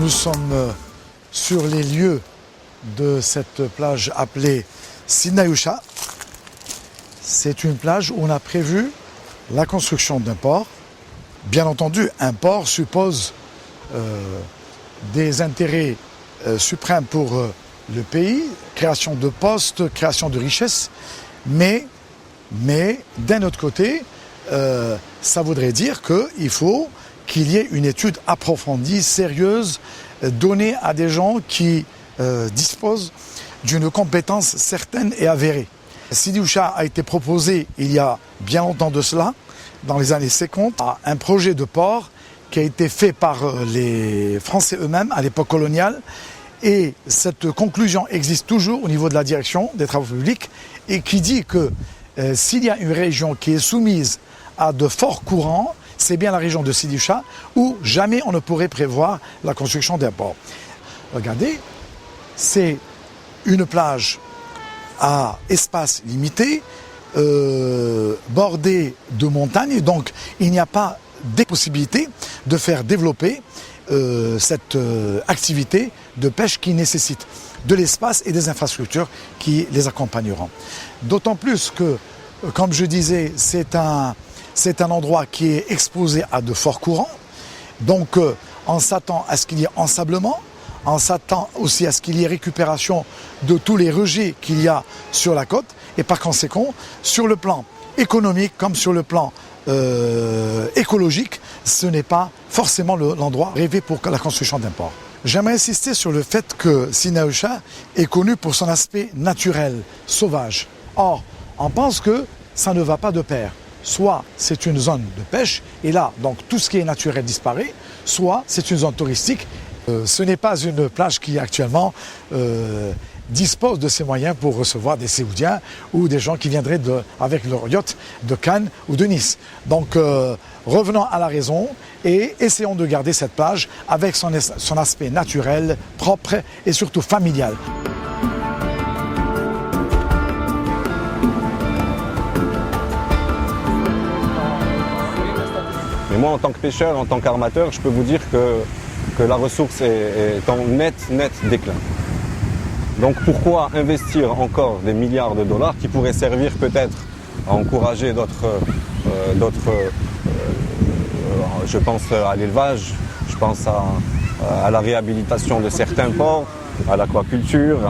Nous sommes sur les lieux de cette plage appelée Sidna Yusha. C'est une plage où on a prévu la construction d'un port. Bien entendu, un port suppose des intérêts suprêmes pour le pays, création de postes, création de richesses, mais d'un autre côté, ça voudrait dire qu'il faut qu'il y ait une étude approfondie, sérieuse, donnée à des gens qui disposent d'une compétence certaine et avérée. Sidi Yusha a été proposé il y a bien longtemps de cela, dans les années 50, à un projet de port qui a été fait par les Français eux-mêmes à l'époque coloniale. Et cette conclusion existe toujours au niveau de la direction des travaux publics et qui dit que s'il y a une région qui est soumise à de forts courants, c'est bien la région de Sidi Yusha où jamais on ne pourrait prévoir la construction d'un port. Regardez, c'est une plage à espace limité, bordée de montagnes, donc il n'y a pas de possibilité de faire développer cette activité de pêche qui nécessite de l'espace et des infrastructures qui les accompagneront. D'autant plus que, comme je disais, c'est un endroit qui est exposé à de forts courants, donc on s'attend à ce qu'il y ait ensablement, on s'attend aussi à ce qu'il y ait récupération de tous les rejets qu'il y a sur la côte, et par conséquent, sur le plan économique comme sur le plan écologique, ce n'est pas forcément l'endroit rêvé pour la construction d'un port. J'aimerais insister sur le fait que Sidna Yusha est connu pour son aspect naturel, sauvage. Or, on pense que ça ne va pas de pair. Soit c'est une zone de pêche, et là, donc tout ce qui est naturel disparaît, soit c'est une zone touristique. Ce n'est pas une plage qui actuellement dispose de ces moyens pour recevoir des Séoudiens ou des gens qui viendraient avec leur yacht de Cannes ou de Nice. Donc revenons à la raison et essayons de garder cette plage avec son aspect naturel, propre et surtout familial. Mais moi, en tant que pêcheur, en tant qu'armateur, je peux vous dire que la ressource est en net déclin. Donc pourquoi investir encore des milliards de dollars qui pourraient servir peut-être à encourager je pense à l'élevage, je pense à la réhabilitation de certains ports, à l'aquaculture.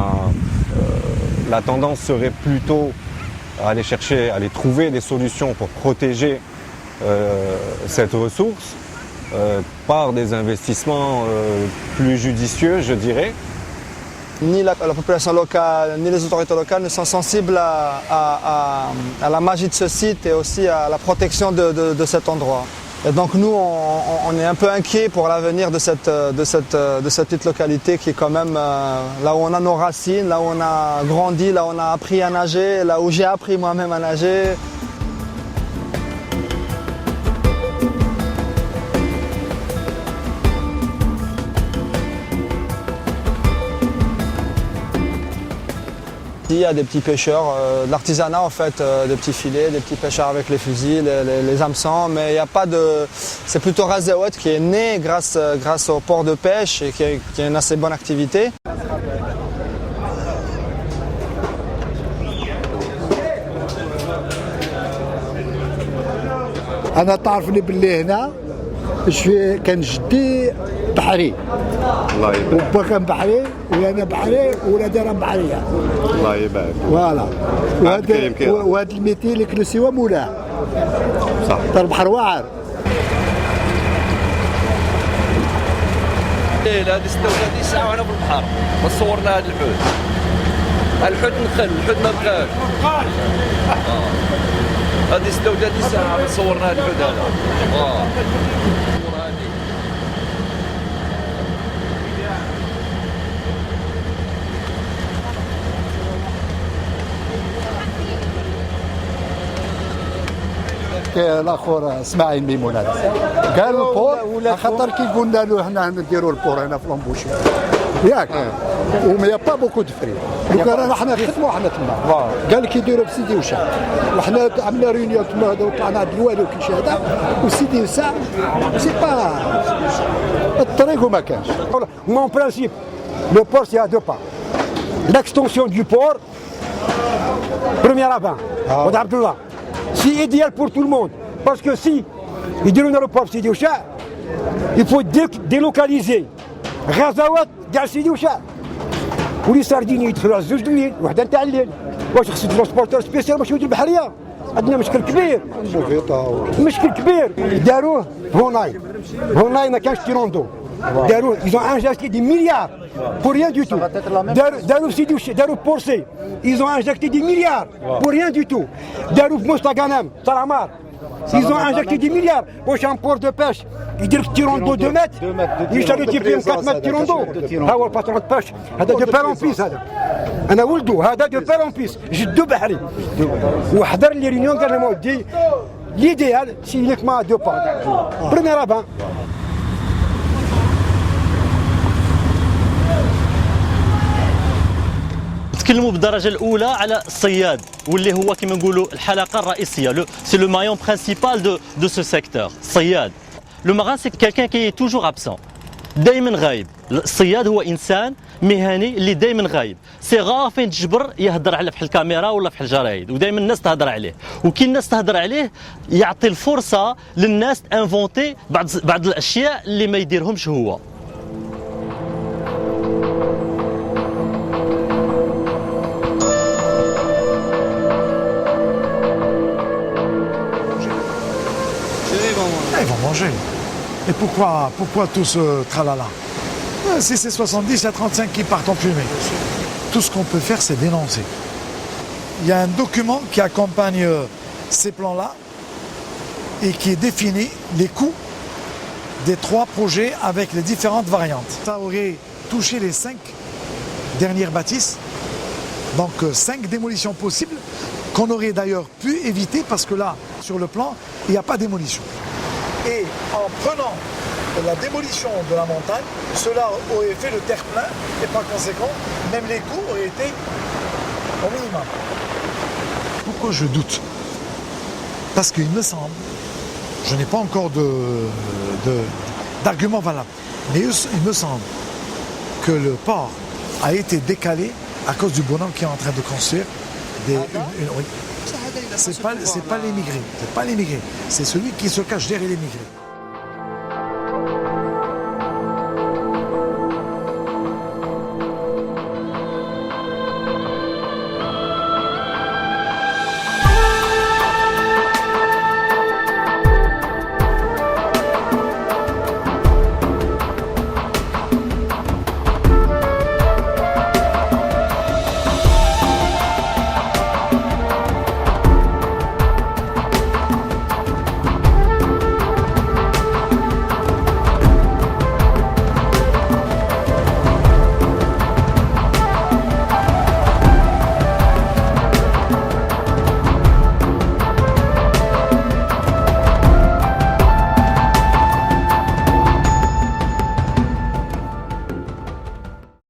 La tendance serait plutôt à aller trouver des solutions pour protéger cette ressource par des investissements plus judicieux, je dirais. Ni la population locale, ni les autorités locales ne sont sensibles à la magie de ce site et aussi à la protection de cet endroit. Et donc nous, on est un peu inquiets pour l'avenir de cette petite localité qui est quand même là où on a nos racines, là où on a grandi, là où on a appris à nager, là où j'ai appris moi-même à nager. Il y a des petits pêcheurs, de l'artisanat en fait, des petits filets, des petits pêcheurs avec les fusils, les hameçons, mais il n'y a pas de... C'est plutôt Razawat qui est né grâce au port de pêche et qui a une assez bonne activité. أنا تعرفني باللي هنا كان جدي بحري الله يبارك. وبا كان بحري وانا بحري وولادي راهم بحريه الله يبارك. فوالا وهذا الميتي اللي كنسيوه مولاه صح. تاع البحر واعر. هذه استوى ساعه وانا في البحر وصورنا هذا الحوت نخل الحوت ما بقاش هذه استوى ساعه صورنا هذا الحوت هذا الاخر اسماعيل ميمون هذا قال البور خاطر كي قلنا له هنا نديروا البور هنا في لومبوشي ياك وما يا با بوكو دو فري دوكا رانا حنا نخدموا حنا تما قال لك يديروا بسيدي وشا وحنا عملنا ريونيون تما هذا وطلعنا عند الوالي وكل شيء هذا وسيدي وسا سي با الطريق وما كانش. Mon principe, le port c'est à deux pas. L'extension du port, premier avant, c'est idéal pour tout le monde. Parce que si ils diront dans le port Sidi Oucha, il faut délocaliser غزوات كاع سيدي وشا ولي سارديني يدخلوا على الزوج الليل وحده نتاع الليل. واش خص ترونسبورتور سبيسيال باش يودي البحريه؟ عندنا مشكل كبير. مشكل كبير داروه هوناي ما كانش تيروندو داروه ils ont injecté des milliards pour rien du tout. داروا سيدي وشا داروا بورسي ils ont injecté des milliards pour rien du tout. داروا في مستغنم تاع العمار ils ont injecté des milliards. واش ان بور دو بيش يدير في تيروندو 2 متر يشرو تيبيهم 4 متر تيروندو. ها هو الباترون باش هذا دو بير اون بيس هذا انا ولدو هذا دو بير اون بيس جدو بحري وحضر لي ريونيون قال لهم ودي ليديال سي يونيكمون دو با بريمير افان. نتكلموا بالدرجه الاولى على الصياد واللي هو كما نقولوا الحلقه الرئيسيه سي لو مايون برينسيبال دو سو سيكتور. الصياد لو ماران سي كالكان كي توجور ابسون دائما غايب. الصياد هو انسان مهني اللي دائما غايب. سي غار فين تجبر يهضر على فحال الكاميرا ولا فحال الجرايد ودائما الناس تهضر عليه وكي الناس تهضر عليه يعطي الفرصه للناس انفونتي بعض الاشياء اللي ما يديرهمش هو. Ils vont manger. Et pourquoi tout ce tralala? Si c'est 70, il y a 35 qui partent en fumée. Tout ce qu'on peut faire, c'est dénoncer. Il y a un document qui accompagne ces plans-là et qui définit les coûts des 3 projets avec les différentes variantes. Ça aurait touché les 5 dernières bâtisses, donc 5 démolitions possibles qu'on aurait d'ailleurs pu éviter parce que là, sur le plan, il n'y a pas démolition. Et en prenant la démolition de la montagne, cela aurait fait le terre-plein et par conséquent, même les coûts auraient été au minimum. Pourquoi je doute? Parce qu'il me semble, je n'ai pas encore d'argument valable, mais il me semble que le port a été décalé à cause du bonhomme qui est en train de construire oui. C'est pas l'émigré, c'est celui qui se cache derrière l'émigré.